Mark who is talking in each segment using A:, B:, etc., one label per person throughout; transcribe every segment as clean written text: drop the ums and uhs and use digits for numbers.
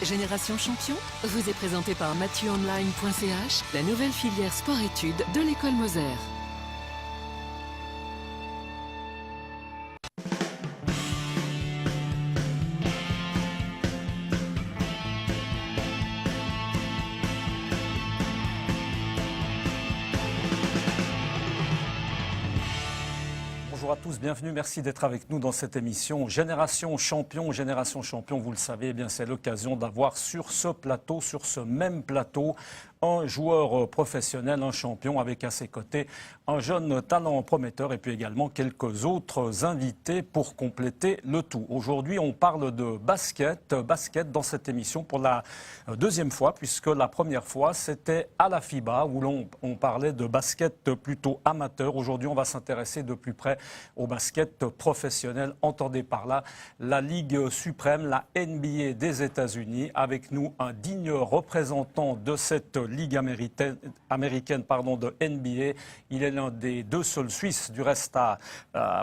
A: Génération Champion vous est présenté par mathieuonline.ch, la nouvelle filière sport-études de l'école Moser.
B: Bonjour à tous, bienvenue, merci d'être avec nous dans cette émission Génération Champion. Génération Champion, vous le savez, eh bien c'est l'occasion d'avoir sur ce plateau, sur ce même plateau, un joueur professionnel, un champion avec à ses côtés un jeune talent prometteur et puis également quelques autres invités pour compléter le tout. Aujourd'hui, on parle de basket dans cette émission pour la deuxième fois puisque la première fois c'était à la FIBA où on parlait de basket plutôt amateur. Aujourd'hui, on va s'intéresser de plus près au basket professionnel. Entendez par là la Ligue suprême, la NBA des États-Unis. Avec nous, un digne représentant de cette Ligue américaine de NBA. Il est l'un des deux seuls Suisses, du reste, à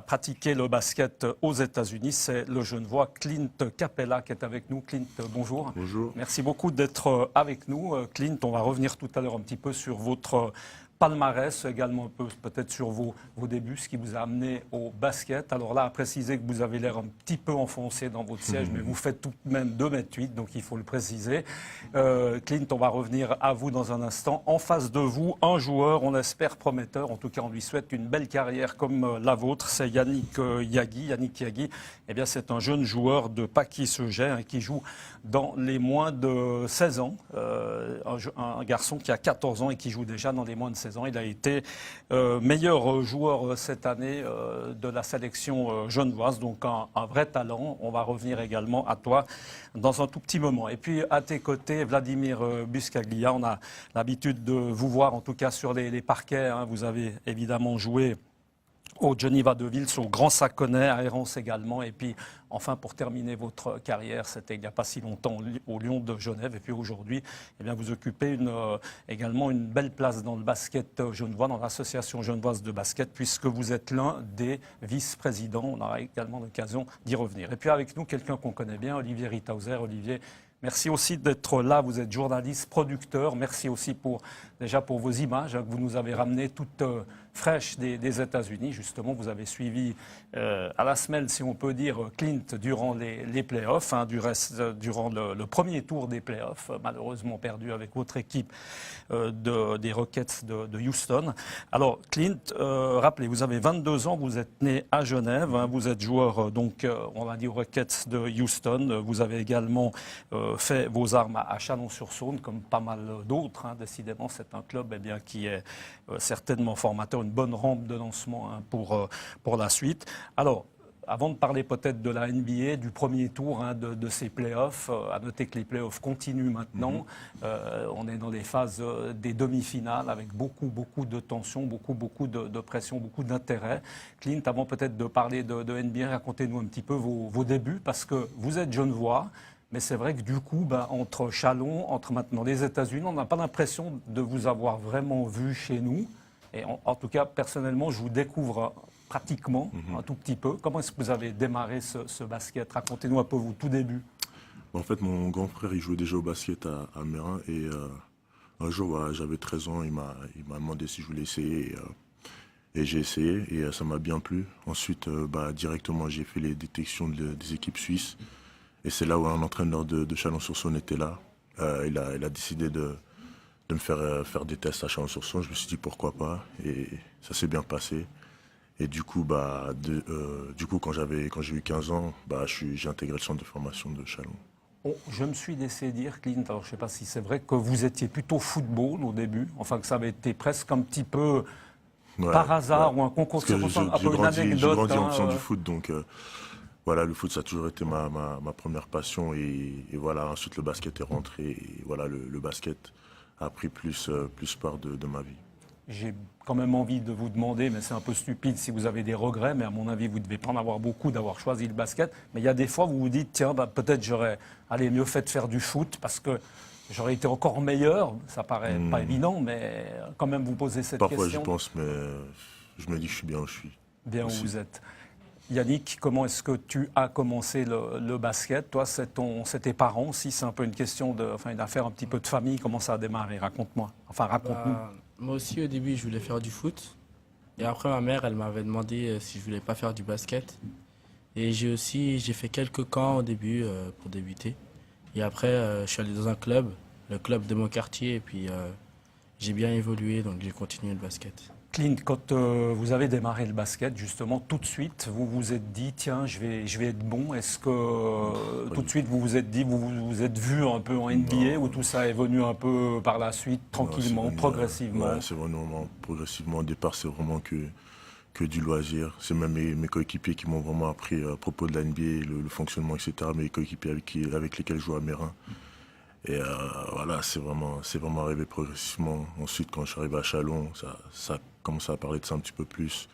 B: pratiquer le basket aux États-Unis. C'est le Genevois Clint Capela qui est avec nous. Clint, bonjour.
C: Bonjour.
B: Merci beaucoup d'être avec nous. Clint, on va revenir tout à l'heure un petit peu sur votre palmarès, également un peu peut-être sur vos débuts, ce qui vous a amené au basket. Alors là, à préciser que vous avez l'air un petit peu enfoncé dans votre siège, mais vous faites tout de même 2,8 m, donc il faut le préciser. Clint, on va revenir à vous dans un instant. En face de vous, un joueur, on l'espère prometteur, en tout cas on lui souhaite une belle carrière comme la vôtre, c'est Yannick Yagi. Yannick Yagi, eh bien, c'est un jeune joueur de Paquis-Segers qui joue dans les moins de 16 ans. Un garçon qui a 14 ans et qui joue déjà dans les moins de 16 ans. Il a été meilleur joueur cette année de la sélection genevoise, donc un vrai talent. On va revenir également à toi dans un tout petit moment. Et puis à tes côtés, Vladimir Buscaglia, on a l'habitude de vous voir en tout cas sur les parquets. Vous avez évidemment joué au Geneva de Vils, au Grand Saconnet, à Errance également. Et puis, enfin, pour terminer votre carrière, c'était il n'y a pas si longtemps au Lion de Genève. Et puis aujourd'hui, eh bien, vous occupez également une belle place dans le basket genevois, dans l'association genevoise de basket, puisque vous êtes l'un des vice-présidents. On aura également l'occasion d'y revenir. Et puis avec nous, quelqu'un qu'on connaît bien, Olivier Ritauser. Olivier, merci aussi d'être là. Vous êtes journaliste, producteur. Merci aussi déjà pour vos images que vous nous avez ramenées toutes fraîches des États-Unis. Justement, vous avez suivi à la semelle, si on peut dire, Clint durant les playoffs, durant le premier tour des playoffs, malheureusement perdu avec votre équipe des Rockets de Houston. Alors, Clint, rappelez, vous avez 22 ans, vous êtes né à Genève, vous êtes joueur, donc, on va dire, aux Rockets de Houston. Vous avez également fait vos armes à Chalon-sur-Saône, comme pas mal d'autres. Décidément, c'est un club bien, qui est certainement formateur, une bonne rampe de lancement pour la suite. Alors, avant de parler peut-être de la NBA, du premier tour de ces playoffs, à noter que les playoffs continuent maintenant. On est dans les phases des demi-finales avec beaucoup de tension, beaucoup de pression, beaucoup d'intérêt. Clint, avant peut-être de parler de NBA, racontez-nous un petit peu vos débuts, parce que vous êtes genevois. Mais c'est vrai que du coup, entre Chalon, entre maintenant les États-Unis, on n'a pas l'impression de vous avoir vraiment vu chez nous. Et en tout cas, personnellement, je vous découvre pratiquement un tout petit peu. Comment est-ce que vous avez démarré ce basket? Racontez-nous un peu vos tout débuts.
C: En fait, mon grand frère, il jouait déjà au basket à Mérin. Et un jour, j'avais 13 ans, il m'a demandé si je voulais essayer. Et j'ai essayé et ça m'a bien plu. Ensuite, directement, j'ai fait les détections des équipes suisses. Et c'est là où un entraîneur de Chalon-sur-Saône était là. Il a décidé de me faire des tests à Chalon-sur-Saône. Je me suis dit pourquoi pas. Et ça s'est bien passé. Et du coup, quand j'ai eu 15 ans, j'ai intégré le centre de formation de Chalon.
B: Je me suis laissé dire, Clint, alors je ne sais pas si c'est vrai, que vous étiez plutôt football au début. Enfin, que ça avait été presque un petit peu par hasard ou un concours de circonstances.
C: J'ai grandi en faisant du foot, donc... Voilà, le foot, ça a toujours été ma première passion et voilà, ensuite le basket est rentré et voilà, le basket a pris plus part de ma vie.
B: J'ai quand même envie de vous demander, mais c'est un peu stupide si vous avez des regrets, mais à mon avis, vous ne devez pas en avoir beaucoup d'avoir choisi le basket. Mais il y a des fois où vous vous dites, tiens, peut-être j'aurais mieux fait de faire du foot parce que j'aurais été encore meilleur. Ça paraît pas évident, mais quand même vous posez cette question.
C: Parfois j'y pense, mais je me dis que je suis bien où je suis.
B: Bien aussi. Où vous êtes. Yannick, comment est-ce que tu as commencé le basket? Toi, c'est tes parents aussi, c'est un peu une question une affaire un petit peu de famille. Comment ça a démarré? Raconte-moi. Enfin, raconte-nous.
D: Moi aussi, au début, je voulais faire du foot. Et après, ma mère, elle m'avait demandé si je voulais pas faire du basket. Et j'ai fait quelques camps au début pour débuter. Et après, je suis allé dans un club, le club de mon quartier, et puis j'ai bien évolué, donc j'ai continué le basket.
B: Clint, quand vous avez démarré le basket, justement, tout de suite, vous vous êtes dit, tiens, je vais être bon. Est-ce que tout de suite, vous vous êtes dit, vous vous êtes vu un peu en NBA, ou tout ça est venu un peu par la suite, tranquillement, progressivement?
C: Ouais, c'est vraiment progressivement. Au départ, c'est vraiment que du loisir. C'est même mes coéquipiers qui m'ont vraiment appris à propos de la NBA, le fonctionnement, etc. Mes coéquipiers avec lesquels je joue à Mérin. Et voilà, c'est vraiment arrivé progressivement. Ensuite, quand je suis arrivé à Chalon, ça a commencé à parler de ça un petit peu plus.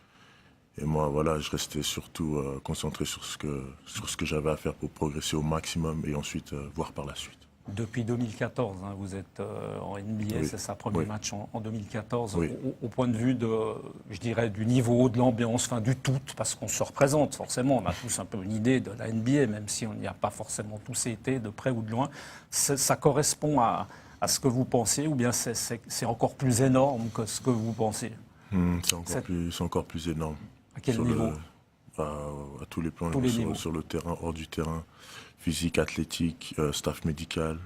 C: Et moi, voilà, je restais surtout concentré sur ce que j'avais à faire pour progresser au maximum et ensuite voir par la suite.
B: Depuis 2014, hein, vous êtes en NBA,
C: Oui.
B: c'est sa premier match en 2014.
C: Oui.
B: Au point de vue je dirais, du niveau, de l'ambiance, du tout, parce qu'on se représente forcément, on a tous un peu une idée de la NBA, même si on n'y a pas forcément tous été, de près ou de loin. Ça correspond à ce que vous pensez, ou bien c'est encore plus énorme que ce que vous pensez?
C: C'est encore plus énorme.
B: À quel niveau?
C: À tous les plans,
B: Tous les niveaux.
C: sur le terrain, hors du terrain, physique, athlétique, staff médical,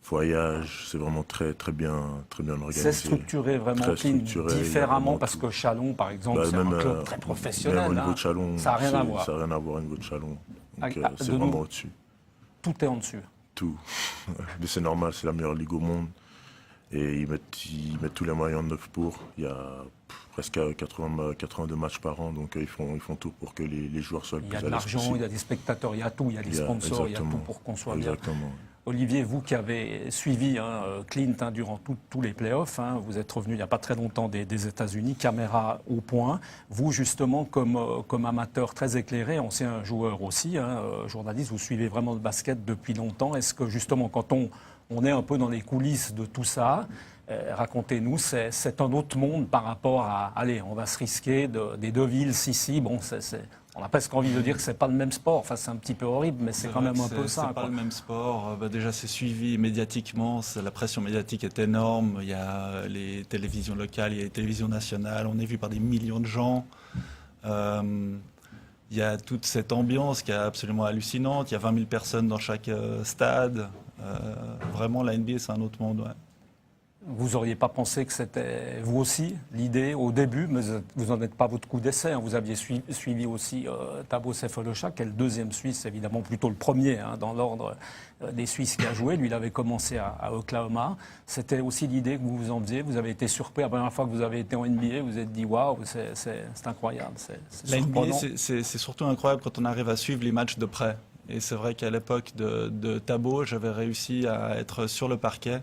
C: voyage, c'est vraiment très bien organisé.
B: C'est structuré vraiment
C: Très
B: clean,
C: structuré,
B: différemment,
C: il y a
B: parce
C: vraiment
B: que Chalon, par exemple,
C: Bah,
B: c'est
C: même,
B: un club très professionnel.
C: Même au niveau
B: hein.
C: de Chalon,
B: Ça n'a rien à voir.
C: Ça n'a rien à voir au niveau de Chalon. Donc, c'est
B: de
C: vraiment
B: nous.
C: au-dessus.
B: Tout est en dessus.
C: Tout. Mais c'est normal, c'est la meilleure ligue au monde. Et ils mettent tous les moyens en œuvre pour. Il y a presque 82 matchs par an, donc ils font tout pour que les joueurs soient le
B: Il y
C: plus
B: a
C: à
B: de
C: l'aise
B: l'argent,
C: possible.
B: il y a des spectateurs, il y a tout, il y a des sponsors, il y a tout
C: Exactement.
B: pour qu'on soit
C: Exactement.
B: bien. Olivier, vous qui avez suivi Clint durant tous les playoffs, vous êtes revenu il n'y a pas très longtemps des États-Unis, caméra au point. Vous, justement, comme amateur très éclairé, ancien joueur aussi, journaliste, vous suivez vraiment le basket depuis longtemps. Est-ce que, justement, quand on est un peu dans les coulisses de tout ça, racontez-nous, c'est un autre monde par rapport à, allez, on va se risquer des deux villes, Sissi, bon, on a presque envie de dire que c'est pas le même sport. Enfin, c'est un petit peu horrible, mais c'est quand même un peu ça.
E: C'est pas le même sport. Déjà, c'est suivi médiatiquement. La pression médiatique est énorme. Il y a les télévisions locales, il y a les télévisions nationales. On est vu par des millions de gens. Il y a toute cette ambiance qui est absolument hallucinante. Il y a 20 000 personnes dans chaque stade. Vraiment, la NBA, c'est un autre monde. Ouais.
B: Vous n'auriez pas pensé que c'était vous aussi l'idée au début, mais vous n'en êtes pas votre coup d'essai. Vous aviez suivi aussi Thabo Sefolosha, qui est le deuxième Suisse, évidemment plutôt le premier dans l'ordre des Suisses qui a joué. Lui, il avait commencé à Oklahoma. C'était aussi l'idée que vous vous en faisiez. Vous avez été surpris la première fois que vous avez été en NBA. Vous vous êtes dit waouh, c'est incroyable.
E: La NBA, c'est surtout incroyable quand on arrive à suivre les matchs de près. Et c'est vrai qu'à l'époque de Thabo, j'avais réussi à être sur le parquet.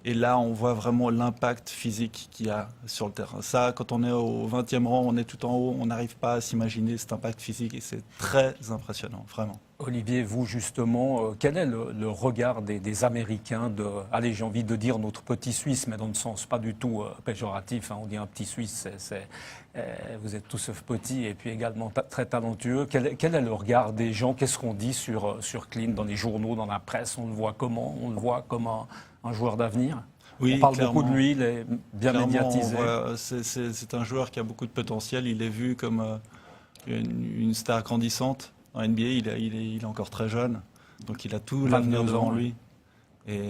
E: Et là, on voit vraiment l'impact physique qu'il y a sur le terrain. Ça, quand on est au 20e rang, on est tout en haut, on n'arrive pas à s'imaginer cet impact physique et c'est très impressionnant, vraiment.
B: Olivier, vous justement, quel est le regard des Américains allez, j'ai envie de dire notre petit Suisse, mais dans le sens pas du tout péjoratif, on dit un petit Suisse, vous êtes tous petits et puis également très talentueux. Quel est le regard des gens? Qu'est-ce qu'on dit sur Clint dans les journaux, dans la presse? On le voit comment? On le voit comme un joueur d'avenir?
E: Oui,
B: on parle
E: clairement.
B: beaucoup de lui, il est bien médiatisé.
E: C'est un joueur qui a beaucoup de potentiel. Il est vu comme une star grandissante. En NBA, il est encore très jeune. Donc il a tout l'avenir devant lui. Et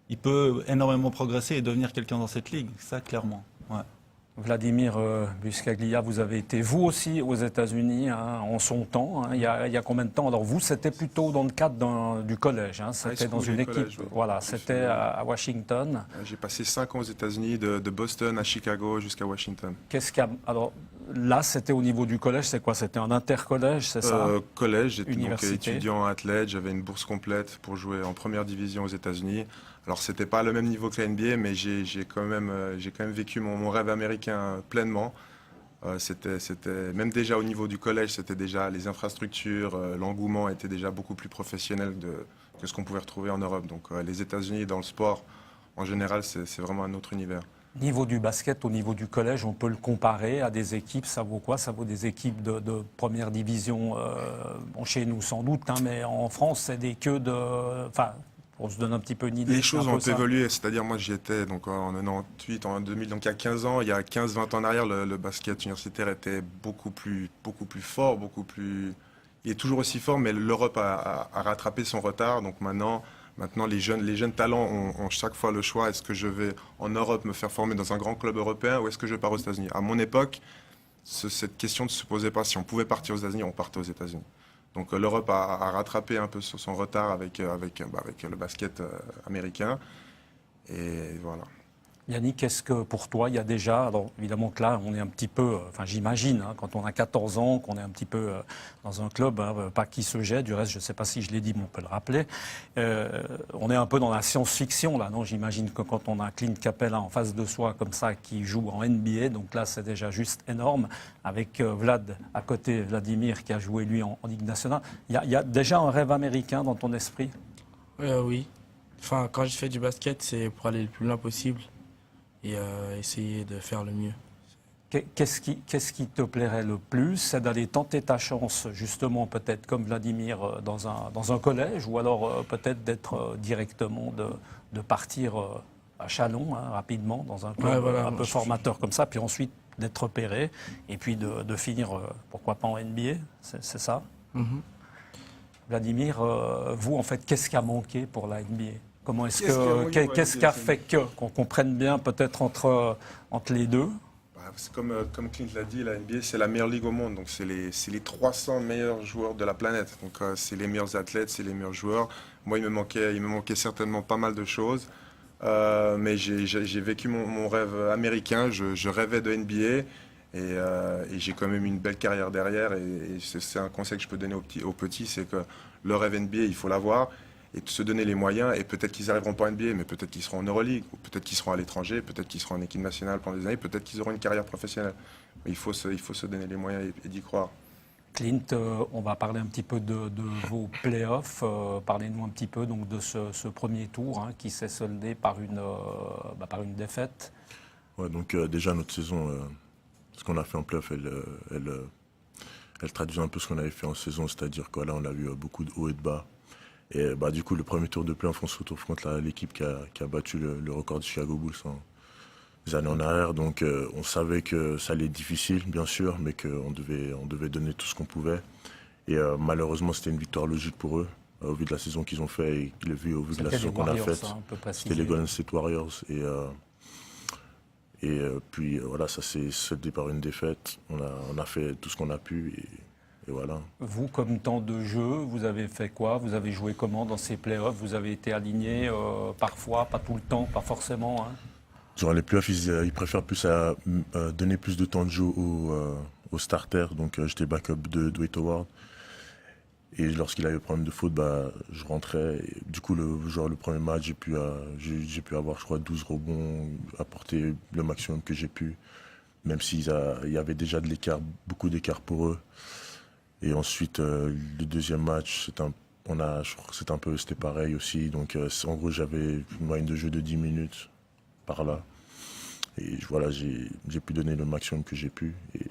E: il peut énormément progresser et devenir quelqu'un dans cette ligue. Ça, clairement. Ouais.
B: Vladimir Buscaglia, vous avez été vous aussi aux États-Unis en son temps. Il y a combien de temps? Alors vous, c'était plutôt dans le cadre du collège. C'était dans une équipe.
F: Collège, oui.
B: Voilà, c'était à Washington.
F: J'ai passé 5 ans aux États-Unis, de Boston à Chicago jusqu'à Washington.
B: Alors là, c'était au niveau du collège. C'est quoi? C'était un intercollège, c'est ça?
F: Collège, j'étais donc
B: Université.
F: étudiant athlète. J'avais une bourse complète pour jouer en première division aux États-Unis. Alors c'était pas le même niveau que la NBA, mais j'ai quand même vécu mon rêve américain pleinement. C'était même déjà au niveau du collège, c'était déjà les infrastructures, l'engouement était déjà beaucoup plus professionnel que ce qu'on pouvait retrouver en Europe. Donc les États-Unis dans le sport, en général, c'est vraiment un autre univers.
B: Niveau du basket, au niveau du collège, on peut le comparer à des équipes. Ça vaut quoi? Ça vaut des équipes de première division. Bon, chez nous sans doute, hein, mais en France, c'est des queues de. Enfin, on se donne un petit peu une idée.
F: Les choses
B: un peu
F: ont
B: ça.
F: évolué, c'est-à-dire moi j'y étais donc en 98, en 2000, donc il y a 15 ans, il y a 15-20 ans en arrière, le basket universitaire était beaucoup plus fort, il est toujours aussi fort, mais l'Europe a rattrapé son retard, donc maintenant les jeunes talents ont chaque fois le choix, est-ce que je vais en Europe me faire former dans un grand club européen ou est-ce que je pars aux États-Unis? À mon époque, cette question ne se posait pas, si on pouvait partir aux États-Unis, on partait aux États-Unis. Donc l'Europe a rattrapé un peu son retard avec le basket américain. Et voilà.
B: Yannick, qu'est-ce que pour toi, il y a déjà, alors évidemment que là, on est un petit peu, enfin j'imagine, hein, quand on a 14 ans, qu'on est un petit peu dans un club, hein, pas qui se jette, du reste, je ne sais pas si je l'ai dit, mais on peut le rappeler, on est un peu dans la science-fiction, là, non? J'imagine que quand on a Clint Capela en face de soi, comme ça, qui joue en NBA, donc là, c'est déjà juste énorme, avec Vlad à côté, Vladimir, qui a joué, lui, en Ligue nationale. Il y a déjà un rêve américain dans ton esprit?
D: Oui. Enfin, quand je fais du basket, c'est pour aller le plus loin possible et essayer de faire le mieux.
B: Qu'est-ce qui te plairait le plus? C'est d'aller tenter ta chance, justement, peut-être comme Vladimir, dans un collège, ou alors peut-être d'être directement, de partir à Chalon, hein, rapidement, dans un club un peu formateur comme ça, puis ensuite d'être repéré, et puis de finir, pourquoi pas en NBA, c'est ça? Vladimir, vous, en fait, qu'est-ce qui a manqué pour la NBA? Comment est-ce qu'est-ce qui a fait qu'on comprenne bien peut-être entre les deux?
F: C'est comme Clint l'a dit, la NBA c'est la meilleure ligue au monde, donc c'est les 300 meilleurs joueurs de la planète, donc c'est les meilleurs athlètes, c'est les meilleurs joueurs. Moi il me manquait certainement pas mal de choses, mais j'ai vécu mon rêve américain, je rêvais de NBA et j'ai quand même une belle carrière derrière et c'est un conseil que je peux donner aux petits, c'est que le rêve NBA il faut l'avoir. Et de se donner les moyens, et peut-être qu'ils n'arriveront pas en NBA, mais peut-être qu'ils seront en Euroleague, ou peut-être qu'ils seront à l'étranger, peut-être qu'ils seront en équipe nationale pendant des années, peut-être qu'ils auront une carrière professionnelle. Mais il faut se donner les moyens et d'y croire.
B: Clint, on va parler un petit peu de vos playoffs. Parlez-nous un petit peu donc, de ce premier tour hein, qui s'est soldé par une défaite.
C: Ouais, donc déjà notre saison, ce qu'on a fait en playoff, elle traduit un peu ce qu'on avait fait en saison, c'est-à-dire que là on a vu beaucoup de hauts et de bas. Et du coup, le premier tour de play-off, on se retrouve contre l'équipe qui a battu le record de Chicago Bulls des années en arrière. Donc, on savait que ça allait être difficile, bien sûr, mais qu'on devait donner tout ce qu'on pouvait. Et malheureusement, c'était une victoire logique pour eux, au vu de la saison qu'ils ont fait et au vu de la saison qu'on a faite. C'était les Golden State Warriors. Et puis, voilà, ça s'est soldé par une défaite. On a fait tout ce qu'on a pu. Et voilà.
B: Vous, comme temps de jeu, vous avez fait quoi? Vous avez joué comment dans ces playoffs? Vous avez été aligné parfois, pas tout le temps, pas forcément. Hein.
C: Durant les playoffs, ils préfèrent plus donner plus de temps de jeu aux starters. Donc j'étais backup de Dwight Howard. Et lorsqu'il avait le problème de faute, je rentrais. Et du coup, le premier match, j'ai pu avoir, je crois, 12 rebonds, apporter le maximum que j'ai pu. Même s'il y avait déjà de l'écart, beaucoup d'écart pour eux. Et ensuite, le deuxième match, c'était pareil aussi. Donc, en gros, j'avais une moyenne de jeu de 10 minutes par là. Et voilà, j'ai pu donner le maximum que j'ai pu. Et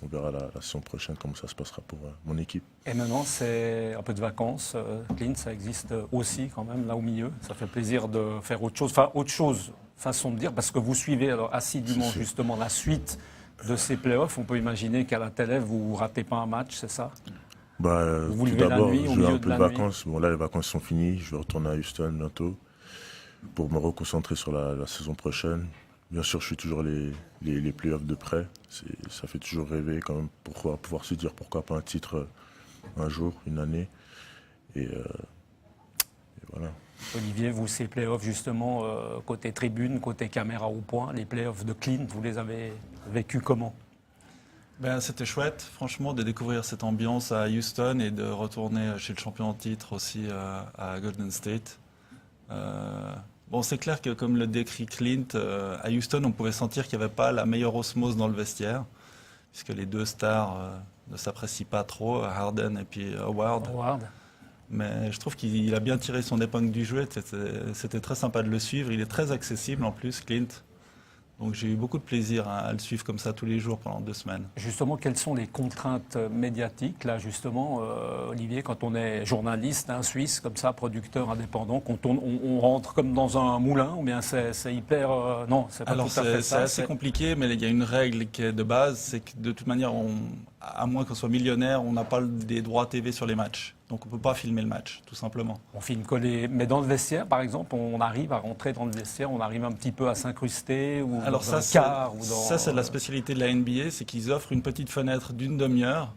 C: on verra la saison prochaine comment ça se passera pour mon équipe.
B: Et maintenant, c'est un peu de vacances. Clint, ça existe aussi quand même là au milieu. Ça fait plaisir de faire autre chose. Enfin, autre chose, façon de dire, parce que vous suivez alors assidûment justement la suite de ces playoffs. On peut imaginer qu'à la télé, vous ne ratez pas un match, c'est ça?
C: Vous
B: vous levez
C: tout d'abord,
B: la nuit, au
C: j'ai
B: milieu
C: un
B: de
C: peu
B: la
C: de
B: nuit.
C: vacances. Bon, là, les vacances sont finies. Je vais retourner à Houston bientôt pour me reconcentrer sur la saison prochaine. Bien sûr, je suis toujours les playoffs de près. Ça fait toujours rêver quand même pour pouvoir se dire pourquoi pas un titre un jour, une année. Et voilà.
B: Olivier, vous, ces playoffs justement, côté tribune, côté caméra au point, les playoffs de Clint, vous les avez vécus comment?
E: C'était chouette, franchement, de découvrir cette ambiance à Houston et de retourner chez le champion en titre aussi à Golden State. C'est clair que, comme le décrit Clint, à Houston, on pouvait sentir qu'il n'y avait pas la meilleure osmose dans le vestiaire, puisque les deux stars ne s'apprécient pas trop, Harden et puis Howard. Mais je trouve qu'il a bien tiré son épingle du jeu, c'était très sympa de le suivre. Il est très accessible en plus, Clint. Donc j'ai eu beaucoup de plaisir à le suivre comme ça tous les jours pendant 2 semaines.
B: Justement, quelles sont les contraintes médiatiques, là, justement, Olivier, quand on est journaliste, suisse, comme ça, producteur indépendant, quand on rentre comme dans un moulin, ou bien c'est hyper... non, c'est pas
E: Alors
B: tout à fait
E: c'est
B: ça.
E: assez compliqué, mais il y a une règle qui est de base, c'est que de toute manière, à moins qu'on soit millionnaire, on n'a pas des droits TV sur les matchs. Donc on ne peut pas filmer le match, tout simplement.
B: On filme collé. Mais dans le vestiaire, par exemple, on arrive à rentrer dans le vestiaire, on arrive un petit peu à s'incruster, ou
E: Alors
B: dans un
E: ça,
B: quart, ou dans...
E: ça c'est la spécialité de la NBA, c'est qu'ils offrent une petite fenêtre d'une demi-heure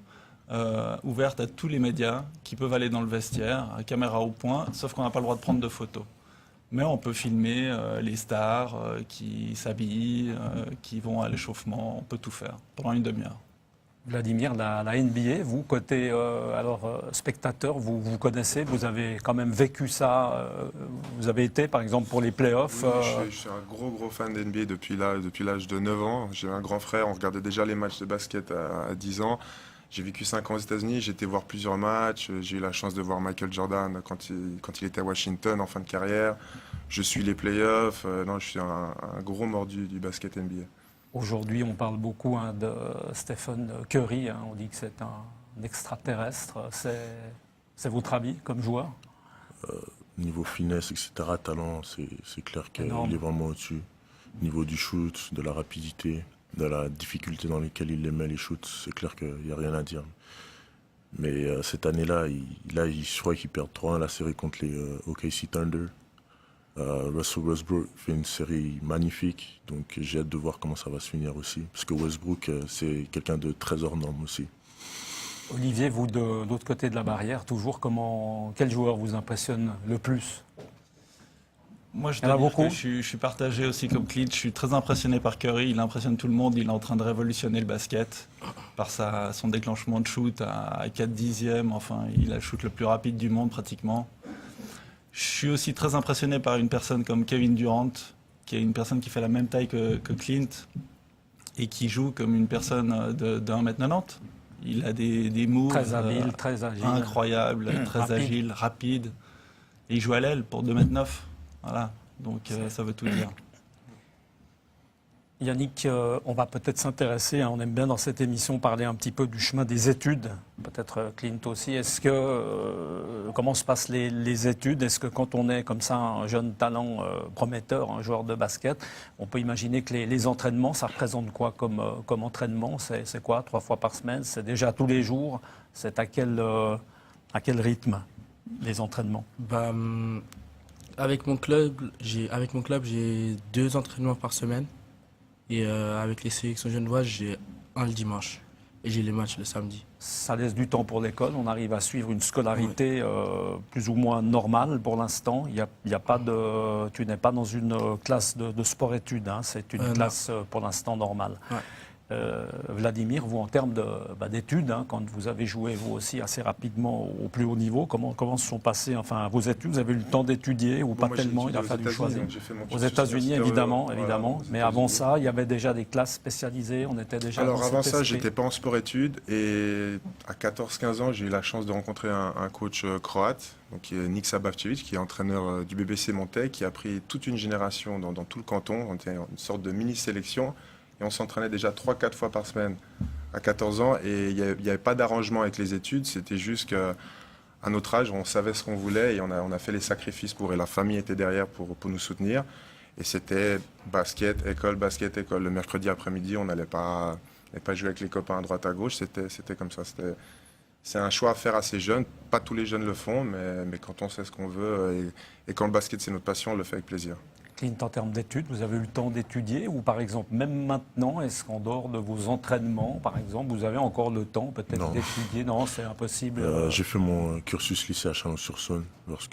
E: ouverte à tous les médias qui peuvent aller dans le vestiaire, à caméra au point, sauf qu'on n'a pas le droit de prendre de photos. Mais on peut filmer les stars qui s'habillent, qui vont à l'échauffement, on peut tout faire pendant une demi-heure.
B: Vladimir, la NBA, vous, côté spectateur, vous connaissez, vous avez quand même vécu ça, vous avez été par exemple pour les playoffs.
F: Oui, je suis un gros fan de NBA depuis l'âge de 9 ans. J'ai un grand frère, on regardait déjà les matchs de basket à 10 ans. J'ai vécu 5 ans aux États-Unis, j'ai été voir plusieurs matchs. J'ai eu la chance de voir Michael Jordan quand il était à Washington en fin de carrière. Je suis les playoffs. Non, je suis un gros mordu du basket NBA.
B: Aujourd'hui, on parle beaucoup de Stephen Curry. On dit que c'est un extraterrestre. C'est votre avis comme joueur?
C: Niveau finesse, etc., talent, c'est clair qu'il
B: Énorme.
C: est vraiment au-dessus. Niveau du shoot, de la rapidité, de la difficulté dans laquelle il les met les shoots, c'est clair qu'il n'y a rien à dire. Mais cette année-là, je crois qu'ils perdent 3-1 la série contre les OKC Thunder. Russell Westbrook fait une série magnifique, donc j'ai hâte de voir comment ça va se finir aussi. Parce que Westbrook, c'est quelqu'un de très hors norme aussi.
B: Olivier, vous de l'autre côté de la barrière, toujours, quel joueur vous impressionne le plus?
E: Moi, je
B: Il y en a
E: dois dire
B: beaucoup.
E: que je suis partagé aussi comme Clint. Je suis très impressionné par Curry. Il impressionne tout le monde. Il est en train de révolutionner le basket par son déclenchement de shoot à 4 dixièmes. Enfin, il a le shoot le plus rapide du monde pratiquement. Je suis aussi très impressionné par une personne comme Kevin Durant, qui est une personne qui fait la même taille que Clint et qui joue comme une personne de 1m90. Il a des moves
B: Très habile, très agile.
E: incroyables, très
B: Rapide.
E: agile, rapide. Et il joue à l'aile pour 2m9. Voilà, donc ça veut tout dire.
B: Yannick, on va peut-être s'intéresser, on aime bien dans cette émission parler un petit peu du chemin des études, peut-être Clint aussi. Comment se passent les études? Est-ce que quand on est comme ça un jeune talent prometteur, un joueur de basket, on peut imaginer que les entraînements, ça représente quoi comme entraînement? C'est quoi, 3 fois par semaine? C'est déjà tous les jours? C'est à quel rythme les entraînements?
D: Avec mon club, j'ai 2 entraînements par semaine. Et avec les sélections genevoises, j'ai un le dimanche. Et j'ai les matchs le samedi.
B: Ça laisse du temps pour l'école. On arrive à suivre une scolarité plus ou moins normale pour l'instant. Il y a pas de, tu n'es pas dans une classe de sport-études. C'est une classe pour l'instant normale.
D: Ouais.
B: Vladimir, vous en termes d'études, quand vous avez joué vous aussi assez rapidement au plus haut niveau, comment se sont passées vos études? Vous avez eu le temps d'étudier ou pas
F: Moi, j'ai
B: tellement? Il a
F: étudié aux
B: fallu
F: États-Unis,
B: choisir.
F: donc j'ai fait mon
B: Aux
F: cursus
B: États-Unis,
F: universitaire,
B: évidemment.
F: voilà, aux
B: Mais avant
F: États-Unis.
B: ça, il y avait déjà des classes spécialisées. On était déjà.
F: Alors
B: dans
F: avant
B: cet
F: ça,
B: esprit.
F: j'étais pas en sport-études et à 14-15 ans, j'ai eu la chance de rencontrer un coach croate, donc qui est Nik Sabavcevic, qui est entraîneur du BBC Montaigne, qui a pris toute une génération dans tout le canton. On était une sorte de mini-sélection et on s'entraînait déjà 3-4 fois par semaine à 14 ans et il n'y avait pas d'arrangement avec les études, c'était juste qu'à notre âge, on savait ce qu'on voulait et on a fait les sacrifices et la famille était derrière pour nous soutenir. Et c'était basket, école. Le mercredi après-midi, on n'allait pas jouer avec les copains à droite à gauche. C'était comme ça. C'est un choix à faire assez jeune. Pas tous les jeunes le font, mais quand on sait ce qu'on veut et quand le basket c'est notre passion, on le fait avec plaisir.
B: Clint, en termes d'études, vous avez eu le temps d'étudier ou par exemple, même maintenant, est-ce qu'en dehors de vos entraînements, par exemple, vous avez encore le temps peut-être d'étudier? Non, c'est impossible.
C: J'ai fait mon cursus lycée à Chalon-sur-Saône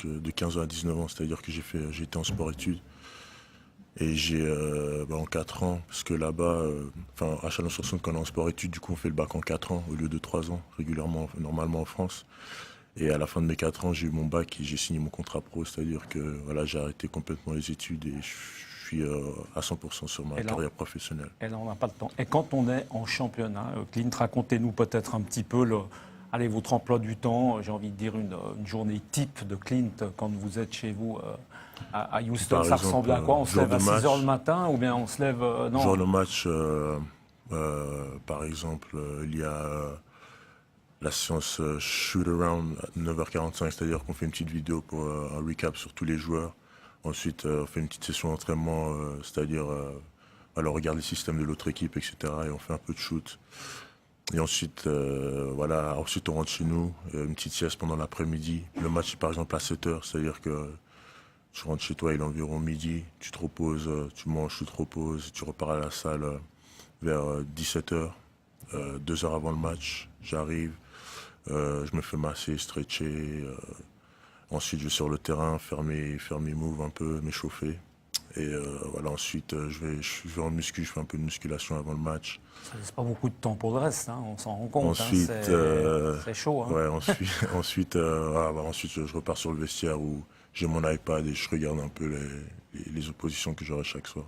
C: de 15 ans à 19 ans, c'est-à-dire que j'ai été en sport-études. Et j'ai, en 4 ans, parce que là-bas, à Chalon-sur-Saône, quand on est en sport-études, du coup, on fait le bac en 4 ans au lieu de 3 ans, normalement en France. Et à la fin de mes 4 ans, j'ai eu mon bac et j'ai signé mon contrat pro, c'est-à-dire que j'ai arrêté complètement les études et je suis à 100% sur ma carrière professionnelle.
B: Et là, on n'a pas le temps. Et quand on est en championnat, Clint, racontez-nous peut-être un petit peu allez, votre emploi du temps, j'ai envie de dire une journée type de Clint quand vous êtes chez vous à Houston,
C: Par
B: ça
C: exemple,
B: ressemble à quoi? On se
C: jour
B: lève à
C: de
B: 6
C: match.
B: h le matin ou bien on se lève... non.
C: Genre le match, par exemple, il y a la séance shoot-around à 9h45, c'est-à-dire qu'on fait une petite vidéo pour un recap sur tous les joueurs. Ensuite, on fait une petite session d'entraînement, c'est-à-dire alors on regarde les systèmes de l'autre équipe, etc. Et on fait un peu de shoot. Et ensuite, voilà, ensuite on rentre chez nous, une petite sieste pendant l'après-midi. Le match est par exemple à 7h, c'est-à-dire que tu rentres chez toi, il est environ midi, tu te reposes, tu manges, tu te reposes, tu repars à la salle vers 17h, 2 heures avant le match, j'arrive, je me fais masser, stretcher, ensuite je vais sur le terrain, faire mes moves un peu, m'échauffer. Et voilà, ensuite je vais en muscu, je fais un peu de musculation avant le match.
B: Ça laisse pas beaucoup de temps pour le reste, hein, on s'en rend compte.
C: Ensuite,
B: c'est chaud. Hein.
C: Ouais, ensuite, ensuite je repars sur le vestiaire où j'ai mon iPad et je regarde un peu les oppositions que j'aurai chaque soir.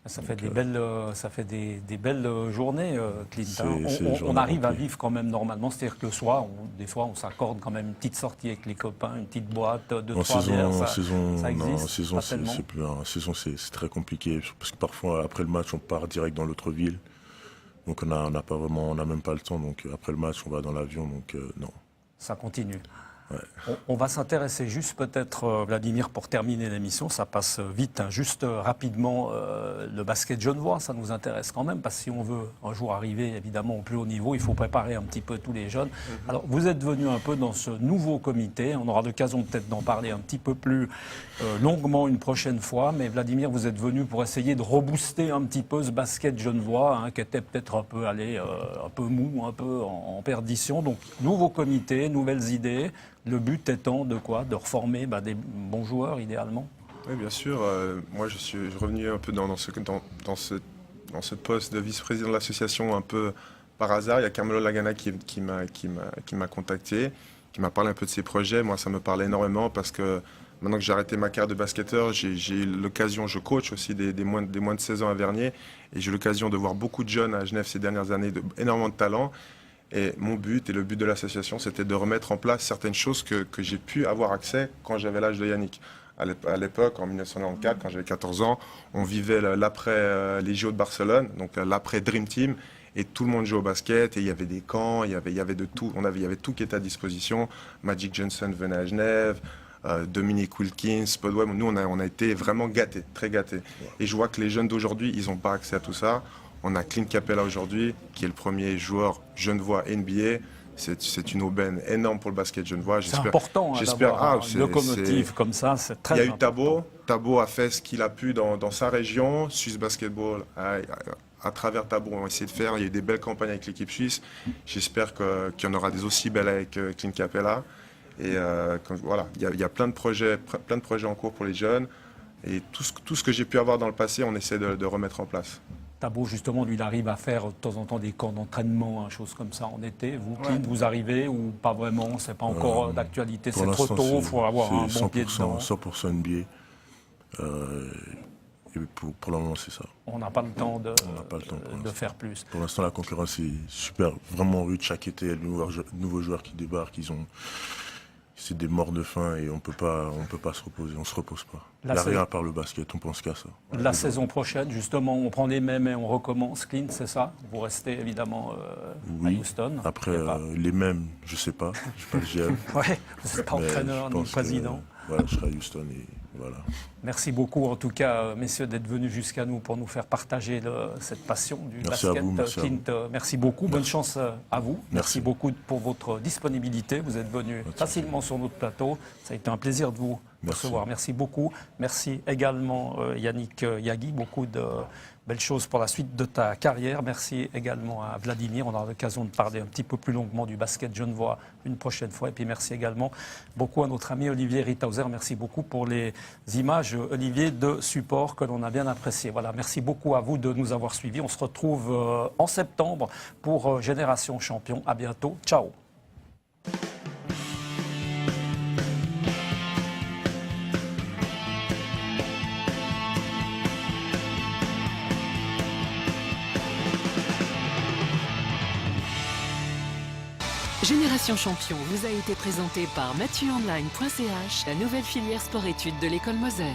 B: Ça fait des belles journées, Clint. On
C: journées
B: arrive à
C: remplies.
B: vivre quand même normalement, c'est-à-dire que le soir, des fois, on s'accorde quand même une petite sortie avec les copains, une petite boîte, deux,
C: En
B: trois bières. Ça
C: saison,
B: existe pas tellement.
C: c'est plus. En saison, c'est très compliqué parce que parfois après le match, on part direct dans l'autre ville, donc on n'a même pas le temps. Donc après le match, on va dans l'avion, donc non.
B: Ça continue.
C: Ouais.
B: On va s'intéresser juste peut-être, Vladimir, pour terminer l'émission, ça passe vite, hein, juste rapidement, le basket genevois, ça nous intéresse quand même, parce que si on veut un jour arriver évidemment au plus haut niveau, il faut préparer un petit peu tous les jeunes. Alors vous êtes venu un peu dans ce nouveau comité, on aura l'occasion peut-être d'en parler un petit peu plus longuement une prochaine fois, mais Vladimir, vous êtes venu pour essayer de rebooster un petit peu ce basket genevois, hein, qui était peut-être un peu mou, un peu en perdition. Donc nouveau comité, nouvelles idées. Le but étant de quoi? De reformer des bons joueurs, idéalement.
F: Oui, bien sûr. Moi, je suis revenu un peu dans ce poste de vice-président de l'association un peu par hasard. Il y a Carmelo Lagana qui m'a contacté, qui m'a parlé un peu de ses projets. Moi, ça me parlait énormément parce que maintenant que j'ai arrêté ma carrière de basketteur, j'ai eu l'occasion, je coach aussi des moins de 16 ans à Vernier, et j'ai eu l'occasion de voir beaucoup de jeunes à Genève ces dernières années, énormément de talent. Et mon but et le but de l'association, c'était de remettre en place certaines choses que j'ai pu avoir accès quand j'avais l'âge de Yannick. À l'époque, en 1994, quand j'avais 14 ans, on vivait l'après les JO de Barcelone, donc l'après Dream Team, et tout le monde jouait au basket, et il y avait des camps, il y avait de tout, il y avait tout qui était à disposition. Magic Johnson venait à Genève, Dominique Wilkins, Spud Webb, nous on a été vraiment gâtés, très gâtés. Et je vois que les jeunes d'aujourd'hui, ils n'ont pas accès à tout ça. On a Clint Capella aujourd'hui, qui est le premier joueur genevois NBA. C'est une aubaine énorme pour le basket genevois.
B: C'est important d'avoir une locomotive comme ça, c'est très important.
F: Il y a eu Thabo. Thabo a fait ce qu'il a pu dans sa région. Suisse Basketball, à travers Thabo, on a essayé de faire. Il y a eu des belles campagnes avec l'équipe suisse. J'espère qu'il y en aura des aussi belles avec Clint Capella. Et voilà, il y a plein de projets en cours pour les jeunes. Et tout ce que j'ai pu avoir dans le passé, on essaie de remettre en place.
B: Thabo, justement, lui, il arrive à faire de temps en temps des camps d'entraînement, choses comme ça en été. Vous, Clint, vous arrivez ou pas vraiment? C'est pas encore d'actualité, c'est trop tôt, il faut avoir un bon pied dedans.
C: 100% NBA. Et pour le moment, c'est ça.
B: On n'a pas le temps de faire plus.
C: Pour l'instant, la concurrence est super, vraiment rude. Chaque été, il y a de nouveaux joueurs qui débarquent. C'est des morts de faim et on peut pas se reposer, on se repose pas. Il n'y a rien à part le basket, on pense qu'à ça.
B: La saison prochaine, justement, on prend les mêmes et on recommence. Clint, c'est ça? Vous restez évidemment à Houston.
C: Après, les mêmes, je sais pas. Je suis pas le GM.
B: Ouais, vous n'êtes pas entraîneur ni président.
C: Voilà, je serai à Houston et voilà.
B: Merci beaucoup, en tout cas, messieurs, d'être venus jusqu'à nous pour nous faire partager cette passion du basket.
C: À vous,
B: Clint, merci beaucoup. Bonne chance à vous. Merci beaucoup pour votre disponibilité. Vous êtes venu facilement sur notre plateau. Ça a été un plaisir de vous recevoir. Merci beaucoup. Merci également, Yannick Yaghi. Beaucoup de belles choses pour la suite de ta carrière. Merci également à Vladimir. On aura l'occasion de parler un petit peu plus longuement du basket genevois une prochaine fois. Et puis merci également beaucoup à notre ami Olivier Ritthauser. Merci beaucoup pour les images, Olivier, de support que l'on a bien apprécié. Voilà, merci beaucoup à vous de nous avoir suivis. On se retrouve en septembre pour Génération Champion. À bientôt. Ciao.
A: Génération Champion vous a été présenté par MathieuOnline.ch, la nouvelle filière sport-études de l'école Moser.